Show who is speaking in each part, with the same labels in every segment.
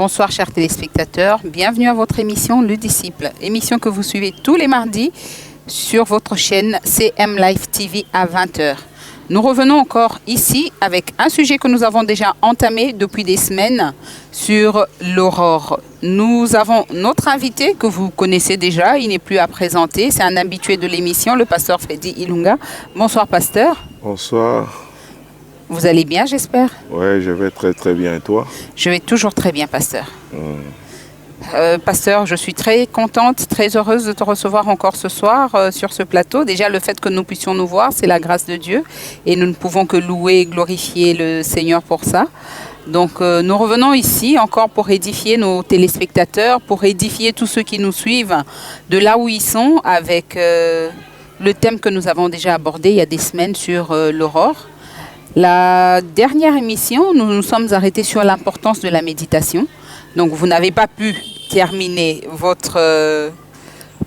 Speaker 1: Bonsoir chers téléspectateurs, bienvenue à votre émission Le Disciple, émission que vous suivez tous les mardis sur votre chaîne CM Live TV à 20h. Nous revenons encore ici avec un sujet que nous avons déjà entamé depuis des semaines sur l'aurore. Nous avons notre invité que vous connaissez déjà, il n'est plus à présenter, c'est un habitué de l'émission, le pasteur Freddy Ilunga. Bonsoir pasteur.
Speaker 2: Bonsoir.
Speaker 1: Vous allez bien, j'espère?
Speaker 2: Oui, je vais très bien. Et toi?
Speaker 1: Je vais toujours très bien, pasteur. Pasteur, je suis très contente, très heureuse de te recevoir encore ce soir sur ce plateau. Déjà, le fait que nous puissions nous voir, c'est la grâce de Dieu. Et nous ne pouvons que louer et glorifier le Seigneur pour ça. Donc, nous revenons ici encore pour édifier nos téléspectateurs, pour édifier tous ceux qui nous suivent de là où ils sont avec le thème que nous avons déjà abordé il y a des semaines sur l'aurore. La dernière émission, nous nous sommes arrêtés sur l'importance de la méditation. Donc, vous n'avez pas pu terminer votre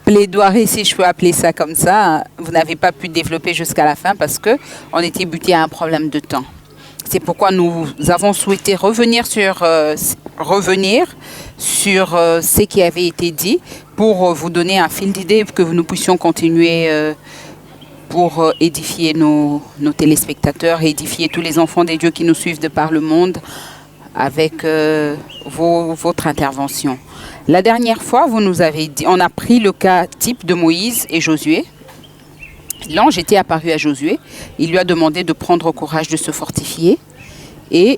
Speaker 1: plaidoirie, si je peux appeler ça comme ça. Vous n'avez pas pu développer jusqu'à la fin parce qu'on était buté à un problème de temps. C'est pourquoi nous avons souhaité revenir sur ce qui avait été dit pour vous donner un fil d'idée que nous puissions continuer pour édifier nos téléspectateurs, édifier tous les enfants des dieux qui nous suivent de par le monde avec votre intervention. La dernière fois, vous nous avez dit, on a pris le cas type de Moïse et Josué. L'ange était apparu à Josué. Il lui a demandé de prendre courage, de se fortifier et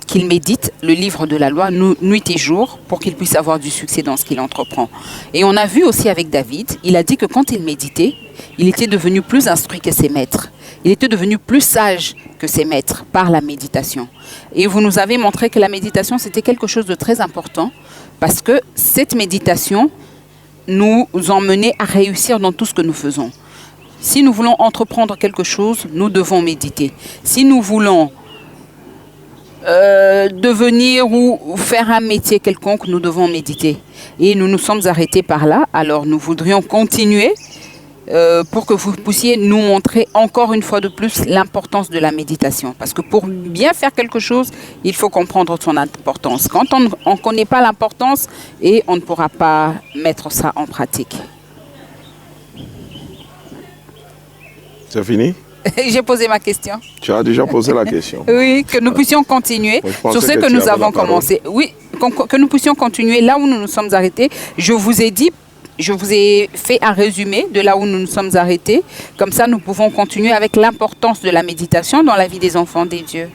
Speaker 1: qu'il médite le livre de la loi nuit et jour pour qu'il puisse avoir du succès dans ce qu'il entreprend. Et on a vu aussi avec David, il a dit que quand il méditait, il était devenu plus instruit que ses maîtres. Il était devenu plus sage que ses maîtres par la méditation. Et vous nous avez montré que la méditation, c'était quelque chose de très important parce que cette méditation nous emmenait à réussir dans tout ce que nous faisons. Si nous voulons entreprendre quelque chose, nous devons méditer. Si nous voulons devenir ou faire un métier quelconque, nous devons méditer. Et nous nous sommes arrêtés par là. Alors nous voudrions continuer pour que vous puissiez nous montrer encore une fois de plus l'importance de la méditation. Parce que pour bien faire quelque chose, il faut comprendre son importance. Quand on ne connaît pas l'importance, et on ne pourra pas mettre ça en pratique.
Speaker 2: C'est fini?
Speaker 1: J'ai posé ma question.
Speaker 2: Tu as déjà posé la question.
Speaker 1: Oui, que nous puissions continuer sur ce que nous avons commencé. Oui, que nous puissions continuer là où nous nous sommes arrêtés. Je vous ai fait un résumé de là où nous nous sommes arrêtés. Comme ça, nous pouvons continuer avec l'importance de la méditation dans la vie des enfants des dieux.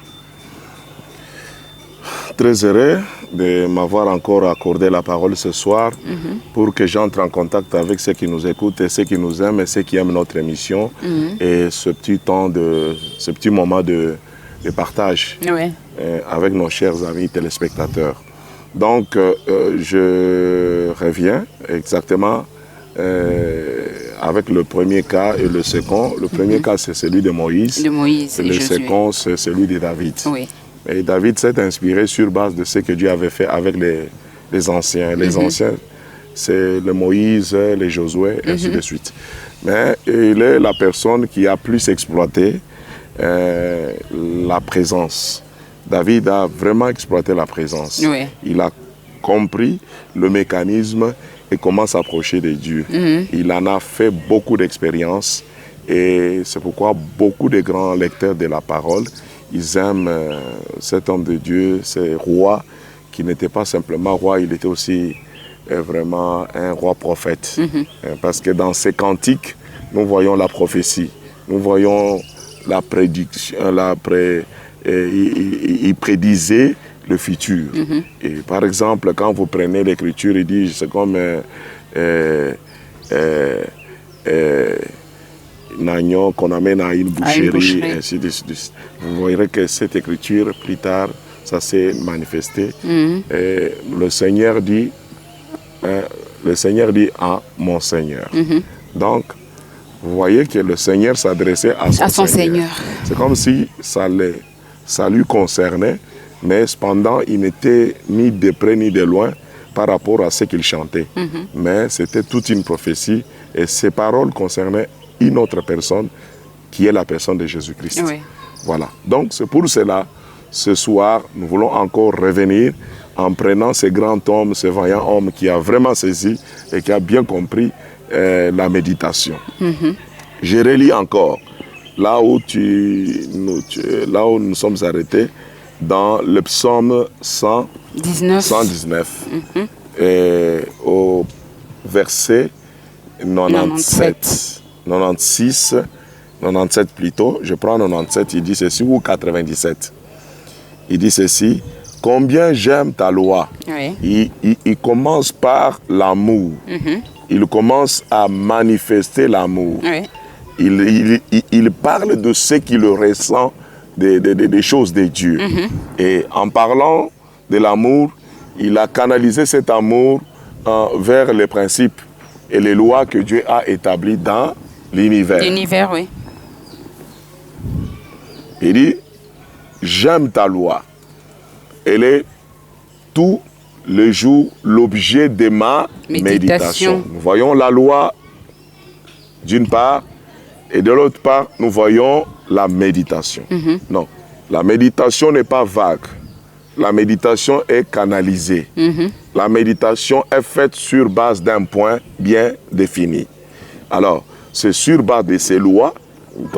Speaker 2: Très heureux de m'avoir encore accordé la parole ce soir pour que j'entre en contact avec ceux qui nous écoutent et ceux qui nous aiment et ceux qui aiment notre émission et ce petit moment de partage avec nos chers amis téléspectateurs. Donc, je reviens exactement avec le premier cas et le second. Le premier cas, c'est celui de Moïse. Et le second, c'est celui de David. Oui. Et David s'est inspiré sur base de ce que Dieu avait fait avec les anciens. Les anciens, c'est le Moïse, les Josué, et ainsi de suite. Mais il est la personne qui a plus exploité la présence. David a vraiment exploité la présence. Oui. Il a compris le mécanisme et comment s'approcher de Dieu. Il en a fait beaucoup d'expériences et c'est pourquoi beaucoup de grands lecteurs de la parole, ils aiment cet homme de Dieu, ce roi qui n'était pas simplement roi, il était aussi vraiment un roi prophète. Parce que dans ses cantiques, nous voyons la prophétie, nous voyons la prédiction, il prédisait le futur. Et par exemple, quand vous prenez l'écriture, il dit, c'est comme un agneau qu'on amène à une boucherie, ainsi de suite. Vous verrez que cette écriture, plus tard, ça s'est manifesté. Et le Seigneur dit à mon Seigneur. Donc, vous voyez que le Seigneur s'adressait à son Seigneur. C'est comme si ça lui concernait, mais cependant, il n'était ni de près ni de loin par rapport à ce qu'il chantait. Mais c'était toute une prophétie et ces paroles concernaient une autre personne qui est la personne de Jésus-Christ. Oui. Voilà. Donc, c'est pour cela, ce soir, nous voulons encore revenir en prenant ce grand homme, ce vaillant homme qui a vraiment saisi et qui a bien compris la méditation. Je relis encore, là où nous sommes arrêtés, dans le psaume 119, au verset 97 plutôt, je prends 97, il dit ceci, ou 97. Il dit ceci: combien j'aime ta loi. Oui. Il commence par l'amour. Il commence à manifester l'amour. Oui. Il parle de ce qu'il ressent des choses de Dieu. Et en parlant de l'amour, il a canalisé cet amour vers les principes et les lois que Dieu a établies dans l'univers.
Speaker 1: L'univers, oui.
Speaker 2: Il dit, j'aime ta loi. Elle est tout le jour l'objet de ma méditation. Nous voyons la loi d'une part, et de l'autre part, nous voyons la méditation. Non, la méditation n'est pas vague. La méditation est canalisée. La méditation est faite sur base d'un point bien défini. Alors, c'est sur base de ces lois,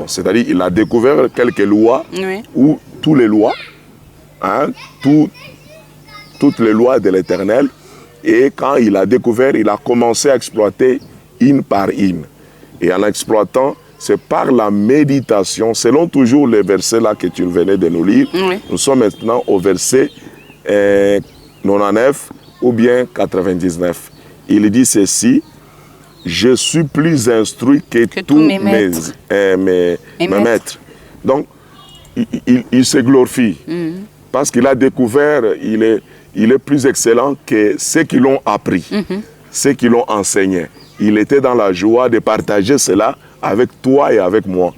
Speaker 2: c'est-à-dire il a découvert quelques lois, ou toutes les lois, toutes les lois de l'Éternel, et quand il a découvert, il a commencé à exploiter une par une. Et en exploitant, c'est par la méditation, selon toujours les versets là que tu venais de nous lire. Nous sommes maintenant au verset 99 ou bien 99. Il dit ceci: je suis plus instruit que tous mes maîtres. Donc, il se glorifie parce qu'il a découvert, il est plus excellent que ceux qui l'ont appris, ceux qui l'ont enseigné. Il était dans la joie de partager cela avec toi et avec moi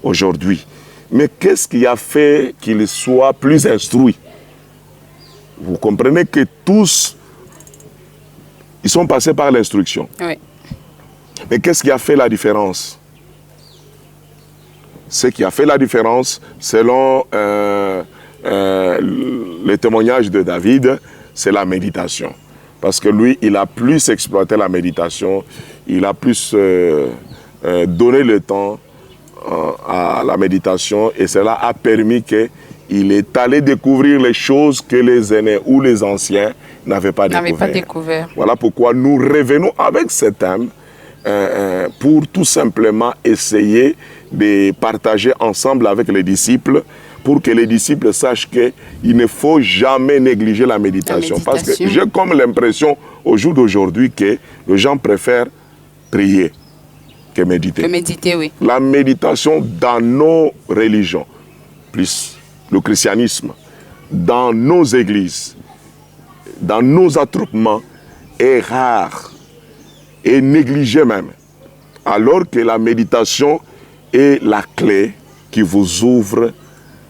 Speaker 2: aujourd'hui. Mais qu'est-ce qui a fait qu'il soit plus instruit? Vous comprenez que tous, ils sont passés par l'instruction. Oui. Mais qu'est-ce qui a fait la différence? Ce qui a fait la différence, selon les témoignages de David, c'est la méditation. Parce que lui, il a plus exploité la méditation, il a plus donné le temps à la méditation, et cela a permis qu'il est allé découvrir les choses que les aînés ou les anciens n'avaient pas découvert. Voilà pourquoi nous revenons avec ce thème pour tout simplement essayer de partager ensemble avec les disciples, pour que les disciples sachent qu'il ne faut jamais négliger la méditation. Parce que j'ai comme l'impression au jour d'aujourd'hui que les gens préfèrent prier que méditer.
Speaker 1: Oui.
Speaker 2: La méditation dans nos religions, plus le christianisme, dans nos églises, dans nos attroupements, est rare et négligée même. Alors que la méditation est la clé qui vous ouvre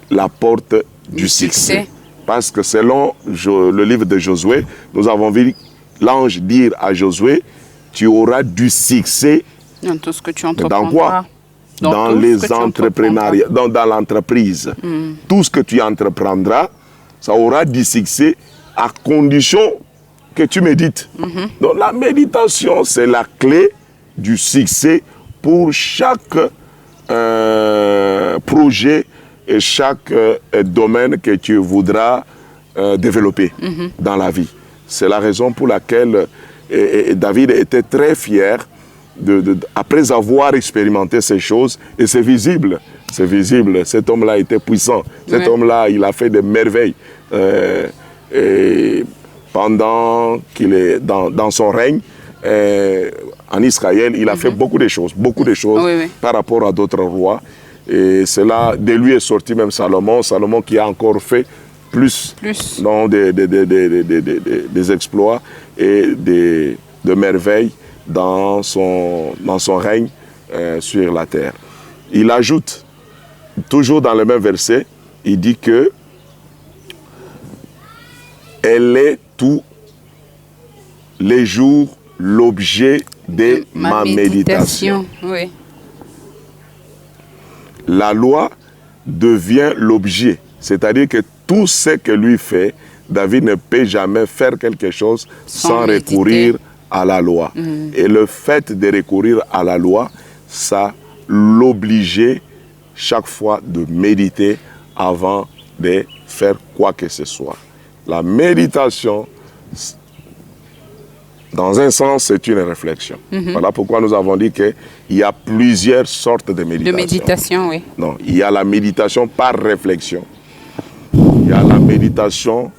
Speaker 2: la porte du succès. Parce que selon le livre de Josué, nous avons vu l'ange dire à Josué: tu auras du succès
Speaker 1: dans tout ce que tu entreprendras.
Speaker 2: Dans quoi? Dans les entrepreneuriats, dans l'entreprise. Tout ce que tu entreprendras, ça aura du succès à condition que tu médites. Donc la méditation, c'est la clé du succès pour chaque projet et chaque domaine que tu voudras développer dans la vie. C'est la raison pour laquelle David était très fier après avoir expérimenté ces choses, et c'est visible, cet homme-là était puissant, cet homme-là, il a fait des merveilles et pendant qu'il est dans son règne en Israël, il a fait beaucoup de choses par rapport à d'autres rois. Et cela, de lui est sorti même Salomon qui a encore fait plus. Non, des exploits et de merveilles dans son règne sur la terre. Il ajoute, toujours dans le même verset, il dit que elle est tous les jours l'objet de ma méditation.
Speaker 1: Oui.
Speaker 2: La loi devient l'objet, c'est-à-dire que tout ce que lui fait David ne peut jamais faire quelque chose sans
Speaker 1: méditer.
Speaker 2: recourir à la loi. Et le fait de recourir à la loi, ça l'obligeait chaque fois de méditer avant de faire quoi que ce soit. La méditation, dans un sens, c'est une réflexion. Voilà pourquoi nous avons dit qu'il y a plusieurs sortes de méditation.
Speaker 1: De méditation, oui.
Speaker 2: Non, il y a la méditation par réflexion. Il y a la méditation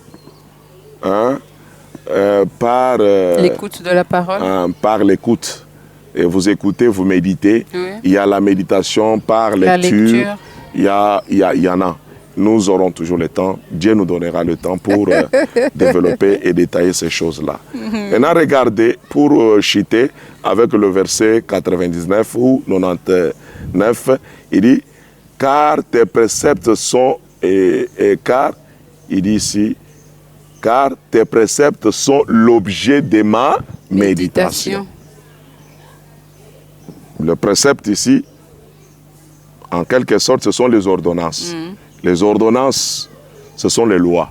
Speaker 2: par...
Speaker 1: L'écoute de la parole.
Speaker 2: par l'écoute. Et vous écoutez, vous méditez.
Speaker 1: Oui.
Speaker 2: Il y a la méditation par lecture.
Speaker 1: La lecture.
Speaker 2: Il y en a. Nous aurons toujours le temps. Dieu nous donnera le temps pour développer et détailler ces choses-là. Maintenant, regardez, pour chuter avec le verset 99 ou 99, il dit, car tes préceptes sont, car, il dit ici, car tes préceptes sont l'objet de ma méditation. Le précepte ici, en quelque sorte, ce sont les ordonnances. Les ordonnances, ce sont les lois.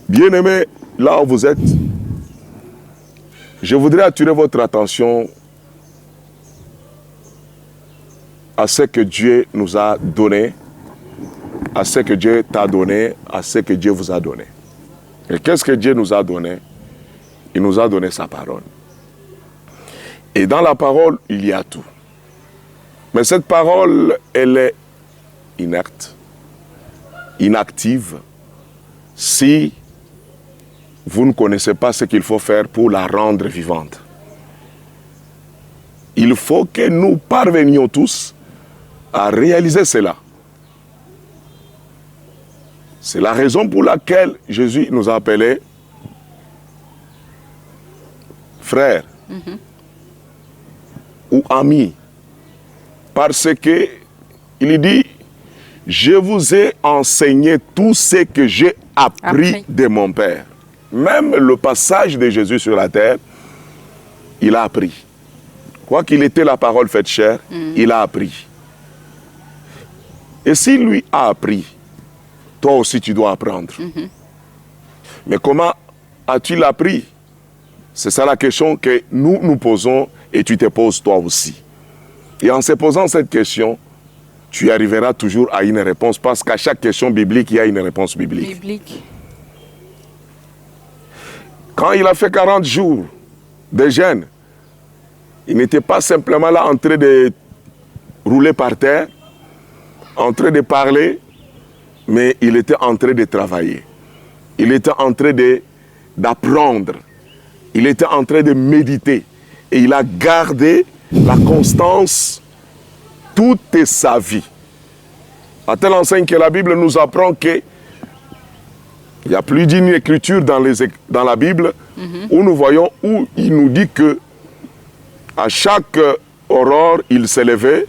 Speaker 2: Bien-aimés, là où vous êtes, je voudrais attirer votre attention à ce que Dieu nous a donné, à ce que Dieu t'a donné, à ce que Dieu vous a donné. Et qu'est-ce que Dieu nous a donné? Il nous a donné sa parole. Et dans la parole, il y a tout. Mais cette parole, elle est inerte, inactive, si vous ne connaissez pas ce qu'il faut faire pour la rendre vivante. Il faut que nous parvenions tous à réaliser cela. C'est la raison pour laquelle Jésus nous a appelés frères ou amis. Parce que il dit, je vous ai enseigné tout ce que j'ai appris de mon Père. Même le passage de Jésus sur la terre, il a appris. Quoi qu'il était la parole faite chair, il a appris. Et si lui a appris, toi aussi tu dois apprendre. Mais comment as-tu appris? C'est ça la question que nous nous posons et tu te poses toi aussi. Et en se posant cette question, tu arriveras toujours à une réponse parce qu'à chaque question biblique, il y a une réponse biblique. Quand il a fait 40 jours de jeûne, il n'était pas simplement là en train de rouler par terre, en train de parler, mais il était en train de travailler. Il était en train d'apprendre. Il était en train de méditer. Et il a gardé la constance toute sa vie. À telle enseigne que la Bible nous apprend que il y a plus d'une écriture dans la Bible où nous voyons, où il nous dit que à chaque aurore, il se levait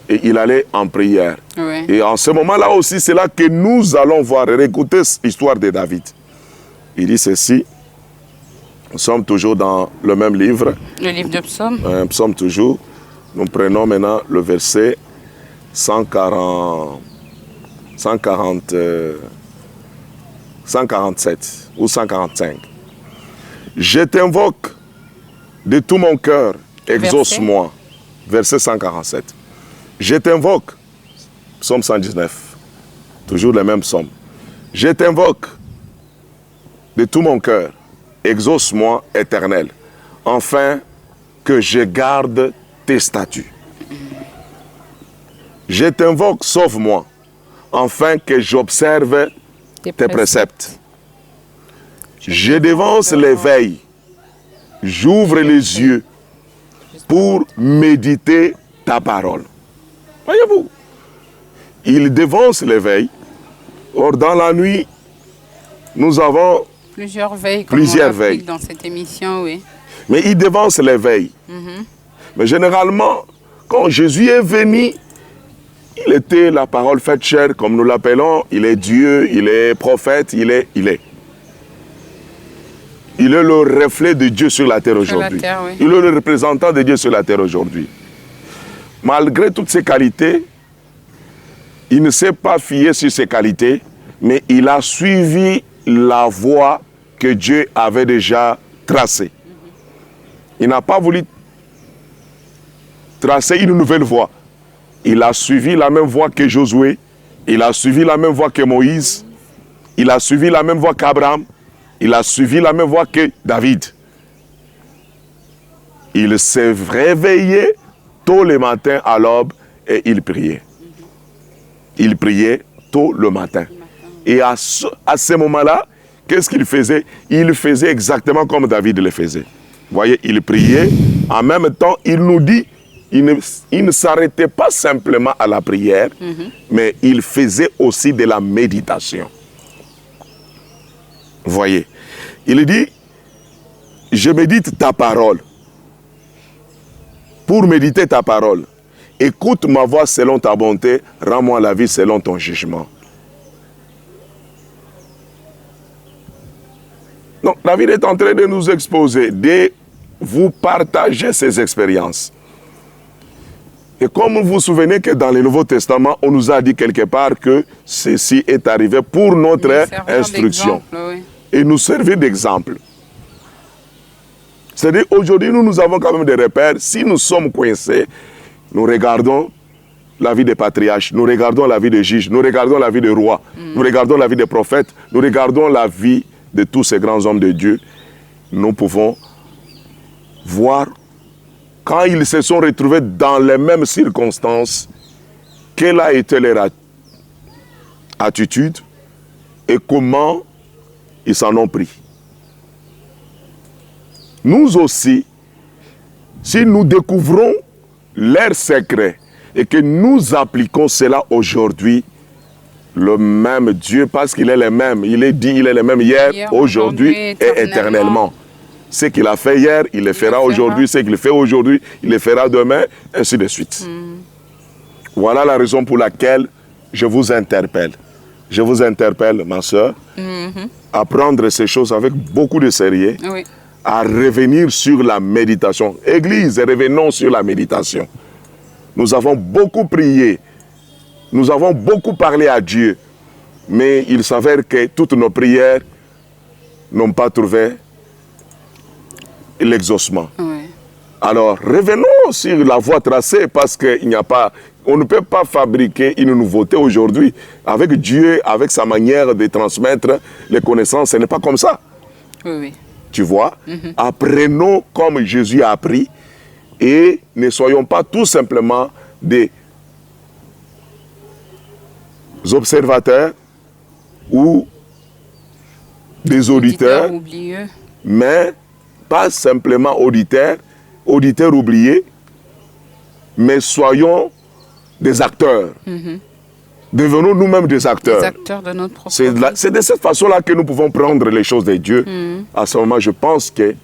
Speaker 2: et il allait en prière.
Speaker 1: Oui.
Speaker 2: Et en ce moment-là aussi, c'est là que nous allons voir et écouter l'histoire de David. Il dit ceci. Nous sommes toujours dans le même livre.
Speaker 1: Le livre de Psaume.
Speaker 2: Psaume toujours. Nous prenons maintenant le verset 147 ou 145. Je t'invoque de tout mon cœur, exauce-moi. Verset 147. Je t'invoque, psaume 119, toujours le même psaume. Je t'invoque de tout mon cœur, exauce-moi, Éternel, afin que je garde tes statuts. Je t'invoque, sauve-moi, afin que j'observe tes préceptes. Je dévance l'éveil, j'ouvre les yeux pour méditer ta parole. Voyez-vous, il dévance l'éveil. Or, dans la nuit, nous avons
Speaker 1: plusieurs veilles,
Speaker 2: plusieurs veilles
Speaker 1: dans cette émission, oui.
Speaker 2: Mais il dévance l'éveil. Mais généralement, quand Jésus est venu, il était la parole faite chair, comme nous l'appelons. Il est Dieu, il est prophète, il est. Il est le reflet de Dieu sur la terre aujourd'hui.
Speaker 1: Oui.
Speaker 2: Il est le représentant de Dieu sur la terre aujourd'hui. Malgré toutes ses qualités, il ne s'est pas fié sur ses qualités, mais il a suivi la voie que Dieu avait déjà tracée. Il n'a pas voulu tracer une nouvelle voie. Il a suivi la même voie que Josué, il a suivi la même voie que Moïse, il a suivi la même voie qu'Abraham, il a suivi la même voie que David. Il s'est réveillé tôt le matin à l'aube et il priait. Il priait tôt le matin. Et à ce moment-là, qu'est-ce qu'il faisait? Il faisait exactement comme David le faisait. Vous voyez, il priait. En même temps, il nous dit, il ne s'arrêtait pas simplement à la prière, mais il faisait aussi de la méditation. Vous voyez, il dit, je médite ta parole. Pour méditer ta parole, écoute ma voix selon ta bonté, rends-moi la vie selon ton jugement. Donc, David est en train de nous exposer, de vous partager ses expériences. Et comme vous vous souvenez que dans le Nouveau Testament, on nous a dit quelque part que ceci est arrivé pour notre instruction.
Speaker 1: Oui.
Speaker 2: Et nous servir d'exemple. C'est-à-dire, aujourd'hui, nous avons quand même des repères. Si nous sommes coincés, nous regardons la vie des patriarches, nous regardons la vie des juges, nous regardons la vie des rois, nous regardons la vie des prophètes, nous regardons la vie de tous ces grands hommes de Dieu. Nous pouvons voir, quand ils se sont retrouvés dans les mêmes circonstances, quelle a été leur attitude et comment ils s'en ont pris. Nous aussi, si nous découvrons leurs secrets et que nous appliquons cela aujourd'hui, le même Dieu, parce qu'il est le même, il est dit, il est le même hier, aujourd'hui et éternellement. Ce qu'il a fait hier, il le fera aujourd'hui, ce qu'il fait aujourd'hui, il le fera demain, ainsi de suite. Voilà la raison pour laquelle je vous interpelle. Je vous interpelle, ma soeur, à prendre ces choses avec beaucoup de sérieux.
Speaker 1: Oui.
Speaker 2: À revenir sur la méditation. Église, revenons sur la méditation. Nous avons beaucoup prié, nous avons beaucoup parlé à Dieu, mais il s'avère que toutes nos prières n'ont pas trouvé l'exaucement.
Speaker 1: Oui.
Speaker 2: Alors, revenons sur la voie tracée parce qu'il n'y a pas, on ne peut pas fabriquer une nouveauté aujourd'hui. Avec Dieu, avec sa manière de transmettre les connaissances, ce n'est pas comme ça.
Speaker 1: Oui, oui.
Speaker 2: Tu vois, apprenons comme Jésus a appris et ne soyons pas tout simplement des observateurs ou des auditeurs,
Speaker 1: oublieux.
Speaker 2: mais pas simplement auditeurs oubliés, mais soyons des acteurs. Devenons nous-mêmes des acteurs.
Speaker 1: Les acteurs de notre propre
Speaker 2: C'est de cette façon-là que nous pouvons prendre les choses de Dieu. À ce moment, je pense qu'il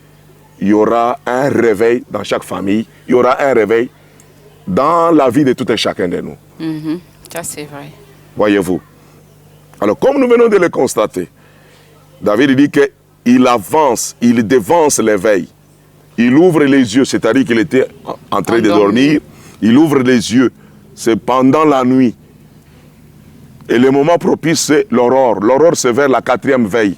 Speaker 2: y aura un réveil dans chaque famille. Il y aura un réveil dans la vie de tout et chacun de nous.
Speaker 1: Ça, c'est vrai.
Speaker 2: Voyez-vous. Alors, comme nous venons de le constater, David dit qu'il avance, il dévance l'éveil. Il ouvre les yeux, c'est-à-dire qu'il était en train de dormir. Il ouvre les yeux. C'est pendant la nuit. Et le moment propice, c'est l'aurore. L'aurore, c'est vers la 4e veille.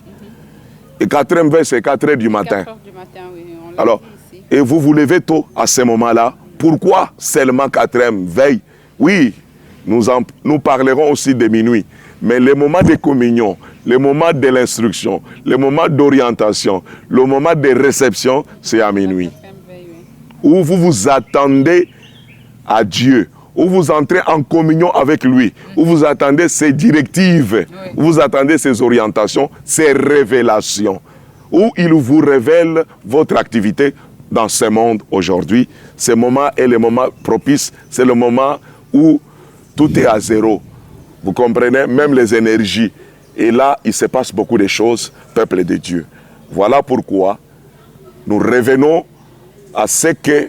Speaker 2: Et 4e veille, c'est 4 heures du matin.
Speaker 1: 4 heures du matin, oui.
Speaker 2: Alors, et vous vous levez tôt à ce moment-là. Pourquoi seulement 4e veille? Oui, nous parlerons aussi de minuit. Mais le moment de communion, le moment de l'instruction, le moment d'orientation, le moment de réception, c'est à minuit. Où vous vous attendez à Dieu, où vous entrez en communion avec lui, où vous attendez ses directives, où vous attendez ses orientations, ses révélations, où il vous révèle votre activité dans ce monde aujourd'hui. Ce moment est le moment propice, c'est le moment où tout est à zéro. Vous comprenez, même les énergies. Et là, il se passe beaucoup de choses, peuple de Dieu. Voilà pourquoi nous revenons à ce que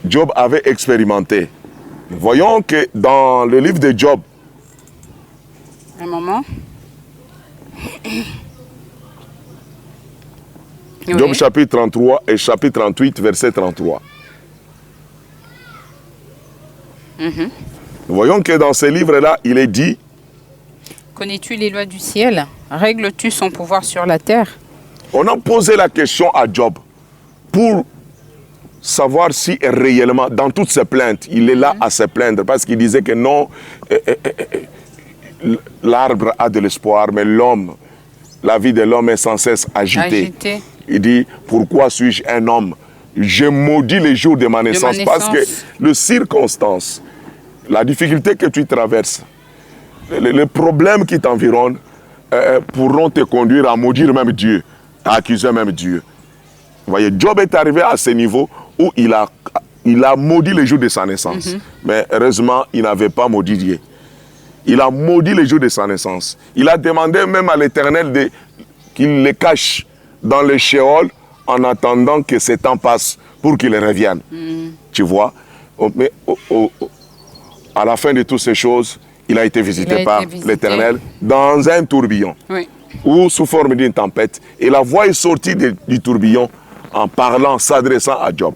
Speaker 2: Job avait expérimenté. Voyons que dans le livre de Job,
Speaker 1: un moment.
Speaker 2: Job
Speaker 1: Oui.
Speaker 2: chapitre 33 et chapitre 38, verset 33. Nous voyons que dans ce livre-là, il est dit,
Speaker 1: connais-tu les lois du ciel? Règles-tu son pouvoir sur la terre?
Speaker 2: on a posé la question à Job pour savoir si réellement, dans toutes ses plaintes, il est là à se plaindre, parce qu'il disait que non, l'arbre a de l'espoir, mais l'homme, la vie de l'homme est sans cesse agitée. Il dit, pourquoi suis-je un homme? Je maudis les jours de ma naissance, parce que les circonstances, la difficulté que tu traverses, les problèmes qui t'environnent pourront te conduire à maudire même Dieu, à accuser même Dieu. Vous voyez, Job est arrivé à ce niveau où il a maudit les jours de sa naissance. Mais heureusement, il n'avait pas maudit Dieu. Il a maudit les jours de sa naissance. Il a demandé même à l'Éternel qu'il les cache dans le Sheol en attendant que ce temps passe pour qu'il revienne. Tu vois? Mais à la fin de toutes ces choses, il a été visité par l'Éternel dans un tourbillon, ou sous forme d'une tempête. Et la voix est sortie du tourbillon en parlant, s'adressant à Job.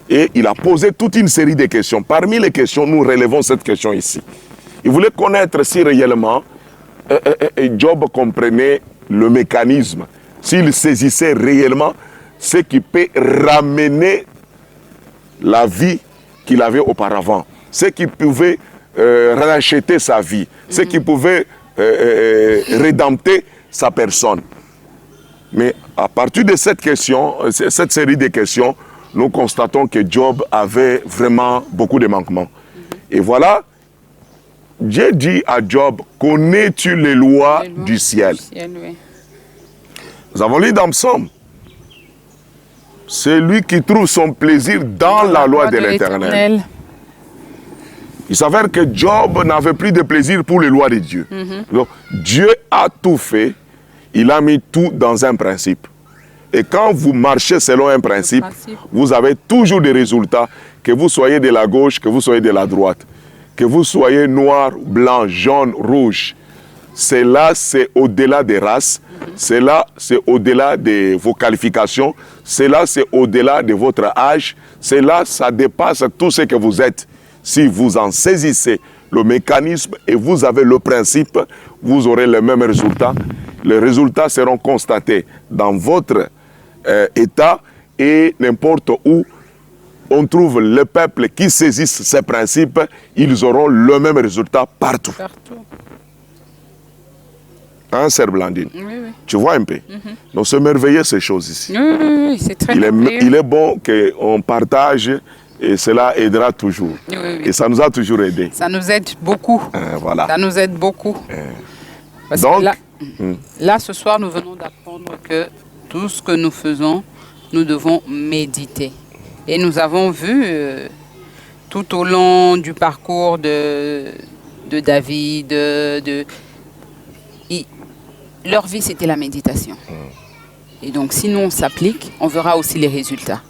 Speaker 2: Et il a posé toute une série de questions. Parmi les questions, nous relevons cette question ici. Il voulait connaître si réellement Job comprenait le mécanisme, s'il saisissait réellement ce qui peut ramener la vie qu'il avait auparavant, ce qui pouvait racheter sa vie, ce qui pouvait rédempter sa personne. Mais à partir de cette question, cette série de questions, nous constatons que Job avait vraiment beaucoup de manquements. Et voilà, Dieu dit à Job, connais-tu les lois du ciel? Nous avons lu dans Psaume, c'est lui qui trouve son plaisir dans la loi de l'Éternel. Il s'avère que Job n'avait plus de plaisir pour les lois de Dieu. Donc, Dieu a tout fait, il a mis tout dans un principe. Et quand vous marchez selon un principe, vous avez toujours des résultats, que vous soyez de la gauche, que vous soyez de la droite, que vous soyez noir, blanc, jaune, rouge. Cela, c'est au-delà des races, cela, c'est au-delà de vos qualifications, cela, c'est au-delà de votre âge, cela, ça dépasse tout ce que vous êtes. Si vous en saisissez le mécanisme et vous avez le principe, vous aurez les mêmes résultats. Les résultats seront constatés dans votre état et n'importe où on trouve le peuple qui saisissent ces principes, ils auront le même résultat partout. Hein, Sœur Blandine? Tu vois un peu? Donc c'est merveilleux ces choses ici.
Speaker 1: Oui, c'est très merveilleux.
Speaker 2: Il est bon qu'on partage et cela aidera toujours. Et ça nous a toujours aidé.
Speaker 1: Ça nous aide beaucoup.
Speaker 2: Voilà.
Speaker 1: Ça nous aide beaucoup. Parce donc, que là, ce soir, nous venons d'apprendre que tout ce que nous faisons, nous devons méditer. Et nous avons vu tout au long du parcours de David, leur vie, c'était la méditation. Et donc, si nous, on s'applique, on verra aussi les résultats.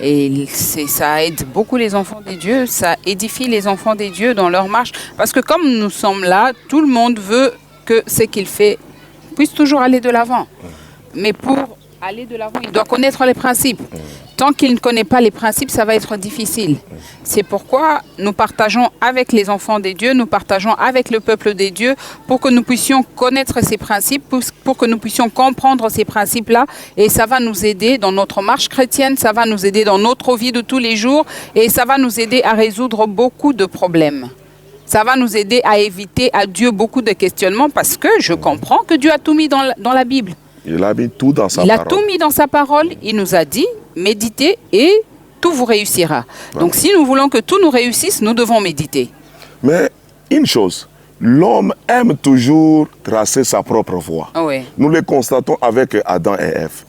Speaker 1: Et ça aide beaucoup les enfants des dieux, ça édifie les enfants des dieux dans leur marche. Parce que comme nous sommes là, tout le monde veut que ce qu'il fait puisse toujours aller de l'avant. Mais pour aller de l'avant, il doit connaître les principes. Tant qu'il ne connaît pas les principes, ça va être difficile. C'est pourquoi nous partageons avec les enfants des dieux, nous partageons avec le peuple des dieux pour que nous puissions connaître ces principes, pour que nous puissions comprendre ces principes-là. Et ça va nous aider dans notre marche chrétienne, ça va nous aider dans notre vie de tous les jours et ça va nous aider à résoudre beaucoup de problèmes. Ça va nous aider à éviter à Dieu beaucoup de questionnements parce que je comprends que Dieu a tout mis dans la Bible.
Speaker 2: Il a mis tout dans sa parole.
Speaker 1: Il a tout mis dans sa parole. Il nous a dit, méditez et tout vous réussira. Donc si nous voulons que tout nous réussisse, nous devons méditer.
Speaker 2: Mais une chose, l'homme aime toujours tracer sa propre voie. Nous le constatons avec Adam et Ève.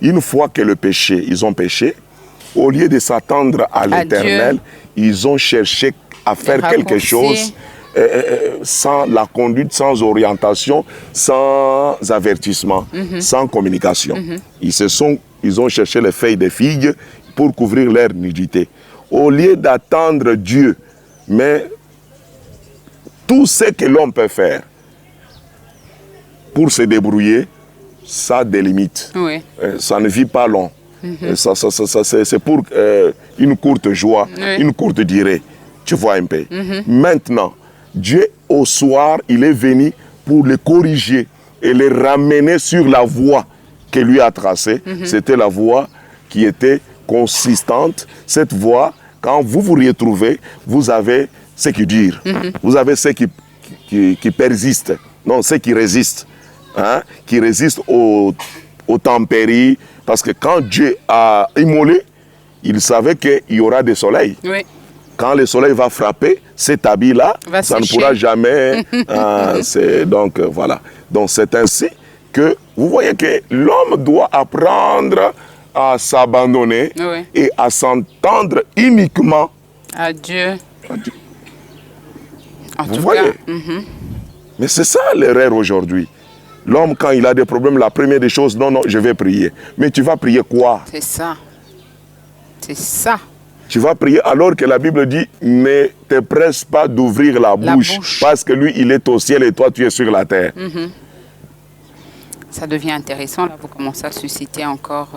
Speaker 2: Une fois que ils ont péché, au lieu de s'attendre à l'Éternel, ils ont cherché à faire quelque chose sans la conduite, sans orientation, sans avertissement, sans communication. Ils ont cherché les feuilles de figues pour couvrir leur nudité. Au lieu d'attendre Dieu, mais tout ce que l'homme peut faire pour se débrouiller, ça a des limites. Ça ne vit pas long. C'est pour une courte joie, une courte durée. Tu vois un peu. Maintenant, Dieu, au soir, il est venu pour les corriger et les ramener sur la voie que lui a tracée. C'était la voie qui était consistante. Cette voie, quand vous vous retrouvez, vous avez ce qui dure. Vous avez ce qui persiste. Non, ce qui résiste. Hein? Qui résiste aux tempéries. Parce que quand Dieu a immolé, il savait qu'il y aura des soleils.
Speaker 1: Oui.
Speaker 2: Quand le soleil va frapper, cet habit-là, ça ne pourra jamais... donc, voilà. Donc, c'est ainsi que vous voyez que l'homme doit apprendre à s'abandonner et à s'entendre uniquement
Speaker 1: à Dieu. En
Speaker 2: vous
Speaker 1: tout
Speaker 2: voyez?
Speaker 1: cas.
Speaker 2: Mais c'est ça l'erreur aujourd'hui. L'homme, quand il a des problèmes, la première des choses, non, je vais prier. Mais tu vas prier quoi?
Speaker 1: C'est ça. C'est ça.
Speaker 2: Tu vas prier alors que la Bible dit ne te presse pas d'ouvrir la bouche parce que lui, il est au ciel et toi, tu es sur la terre.
Speaker 1: Ça devient intéressant. Là, vous commencez à susciter encore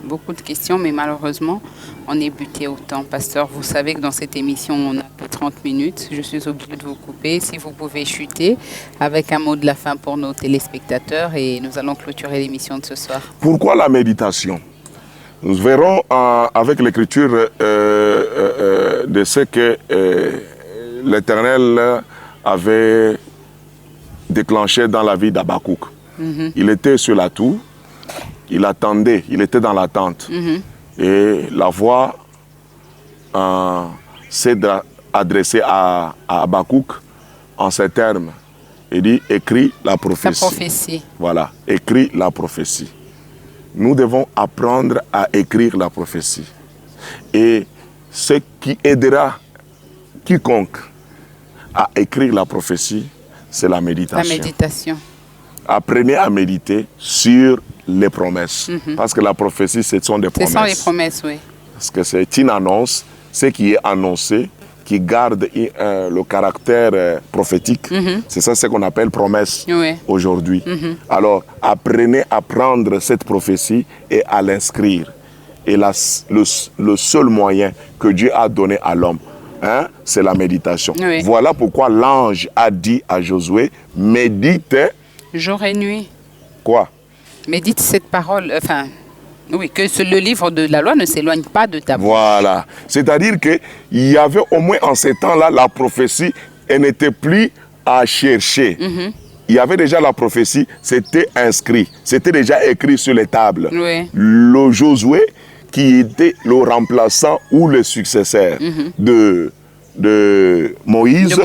Speaker 1: beaucoup de questions, mais malheureusement, on est buté au temps. Pasteur, vous savez que dans cette émission, on a que 30 minutes. Je suis obligée de vous couper. Si vous pouvez chuter avec un mot de la fin pour nos téléspectateurs et nous allons clôturer l'émission de ce soir.
Speaker 2: Pourquoi la méditation? Nous verrons avec l'écriture de ce que l'Éternel avait déclenché dans la vie d'Habakkuk. Il était sur la tour, il attendait, il était dans l'attente. Et la voix s'est adressée à Habakkuk en ces termes. Il dit, écris la prophétie.
Speaker 1: La prophétie.
Speaker 2: Voilà, écris la prophétie. Nous devons apprendre à écrire la prophétie. Et ce qui aidera quiconque à écrire la prophétie, c'est la méditation.
Speaker 1: La méditation.
Speaker 2: Apprenez à méditer sur les promesses. Parce que la prophétie, ce sont des promesses.
Speaker 1: Ce sont les promesses, oui.
Speaker 2: Parce que c'est une annonce, ce qui est annoncé, qui garde le caractère prophétique. C'est ça ce qu'on appelle promesse aujourd'hui. Alors, apprenez à prendre cette prophétie et à l'inscrire. Et le seul moyen que Dieu a donné à l'homme, c'est la méditation. Voilà pourquoi l'ange a dit à Josué, médite
Speaker 1: jour et nuit.
Speaker 2: Quoi?
Speaker 1: Médite cette parole, oui, que le livre de la loi ne s'éloigne pas de ta bouche.
Speaker 2: Voilà. C'est-à-dire qu'il y avait au moins en ces temps-là, la prophétie, elle n'était plus à chercher. Il y avait déjà la prophétie, c'était inscrit. C'était déjà écrit sur les tables. Le Josué, qui était le remplaçant ou le successeur de Moïse,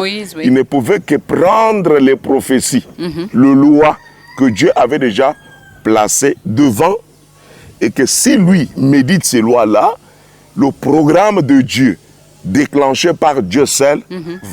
Speaker 2: il ne pouvait que prendre les prophéties, le loi que Dieu avait déjà placé devant, et que si lui médite ces lois-là, le programme de Dieu déclenché par Dieu seul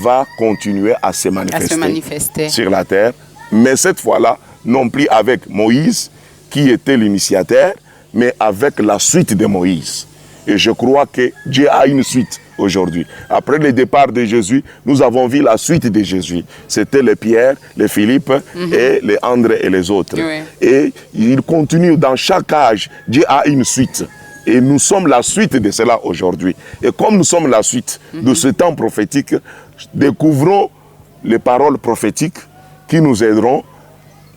Speaker 2: va continuer à se manifester sur la terre. Mais cette fois-là, non plus avec Moïse, qui était l'initiateur, mais avec la suite de Moïse. Et je crois que Dieu a une suite aujourd'hui. Après le départ de Jésus, nous avons vu la suite de Jésus. C'était les Pierre, les Philippe et les André et les autres. Et il continue dans chaque âge. Dieu a une suite. Et nous sommes la suite de cela aujourd'hui. Et comme nous sommes la suite de ce temps prophétique, découvrons les paroles prophétiques qui nous aideront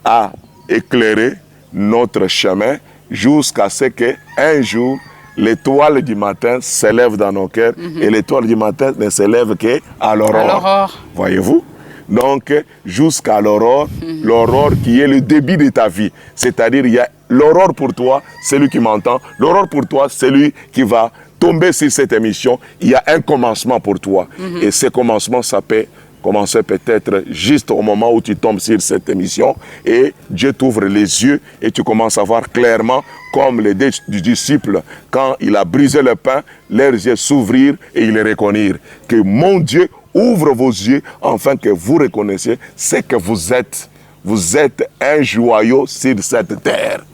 Speaker 2: à éclairer notre chemin jusqu'à ce qu'un jour, l'étoile du matin s'élève dans nos cœurs et l'étoile du matin ne s'élève qu'à l'aurore. Voyez-vous? Donc, jusqu'à l'aurore, l'aurore qui est le début de ta vie. C'est-à-dire, il y a l'aurore pour toi, celui qui m'entend. L'aurore pour toi, celui qui va tomber sur cette émission. Il y a un commencement pour toi. Et ce commencement, ça peut commencer peut-être juste au moment où tu tombes sur cette émission et Dieu t'ouvre les yeux et tu commences à voir clairement comme les disciples quand il a brisé le pain, leurs yeux s'ouvrirent et ils les reconnurent. Que mon Dieu ouvre vos yeux afin que vous reconnaissiez ce que vous êtes. Vous êtes un joyau sur cette terre.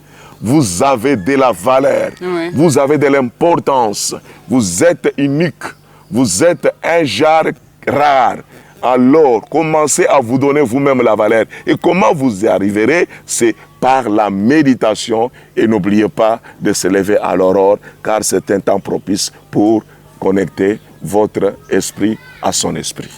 Speaker 2: Vous avez de la valeur. Vous avez de l'importance. Vous êtes unique. Vous êtes un genre rare. Alors, commencez à vous donner vous-même la valeur. Et comment vous y arriverez? C'est par la méditation. Et n'oubliez pas de se lever à l'aurore, car c'est un temps propice pour connecter votre esprit à son esprit.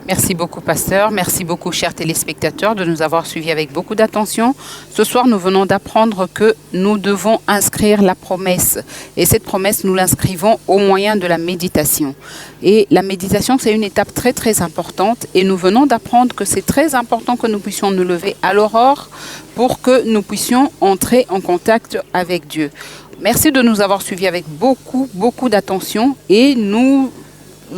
Speaker 1: Merci beaucoup, pasteur. Merci beaucoup, chers téléspectateurs, de nous avoir suivis avec beaucoup d'attention. Ce soir, nous venons d'apprendre que nous devons inscrire la promesse. Et cette promesse, nous l'inscrivons au moyen de la méditation. Et la méditation, c'est une étape très, très importante. Et nous venons d'apprendre que c'est très important que nous puissions nous lever à l'aurore pour que nous puissions entrer en contact avec Dieu. Merci de nous avoir suivis avec beaucoup, beaucoup d'attention. Et nous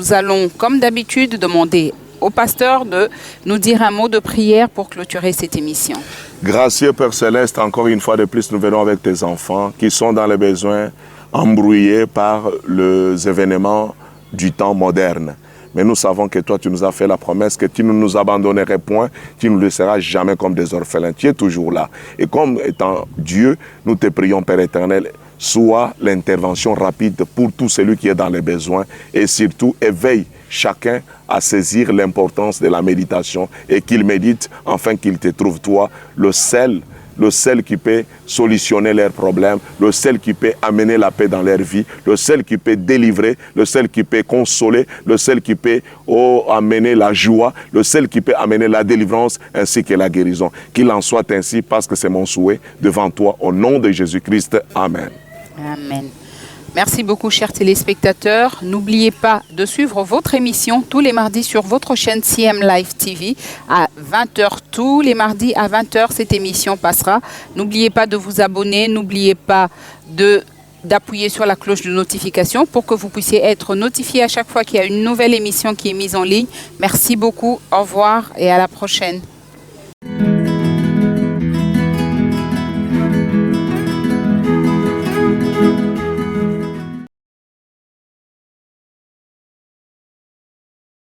Speaker 1: allons, comme d'habitude, demander au pasteur de nous dire un mot de prière pour clôturer cette émission.
Speaker 2: Gracieux Père Céleste, encore une fois de plus, nous venons avec tes enfants qui sont dans les besoins embrouillés par les événements du temps moderne. Mais nous savons que toi, tu nous as fait la promesse que tu ne nous abandonnerais point, tu ne nous laisseras jamais comme des orphelins. Tu es toujours là. Et comme étant Dieu, nous te prions, Père éternel, sois l'intervention rapide pour tout celui qui est dans les besoins et surtout éveille chacun à saisir l'importance de la méditation et qu'il médite afin qu'il te trouve toi le seul qui peut solutionner leurs problèmes, le seul qui peut amener la paix dans leur vie, le seul qui peut délivrer, le seul qui peut consoler, le seul qui peut amener la joie, le seul qui peut amener la délivrance ainsi que la guérison. Qu'il en soit ainsi parce que c'est mon souhait devant toi au nom de Jésus-Christ. Amen.
Speaker 1: Amen. Merci beaucoup, chers téléspectateurs. N'oubliez pas de suivre votre émission tous les mardis sur votre chaîne CM Live TV à 20h. Tous les mardis à 20h, cette émission passera. N'oubliez pas de vous abonner. N'oubliez pas d'appuyer sur la cloche de notification pour que vous puissiez être notifié à chaque fois qu'il y a une nouvelle émission qui est mise en ligne. Merci beaucoup. Au revoir et à la prochaine.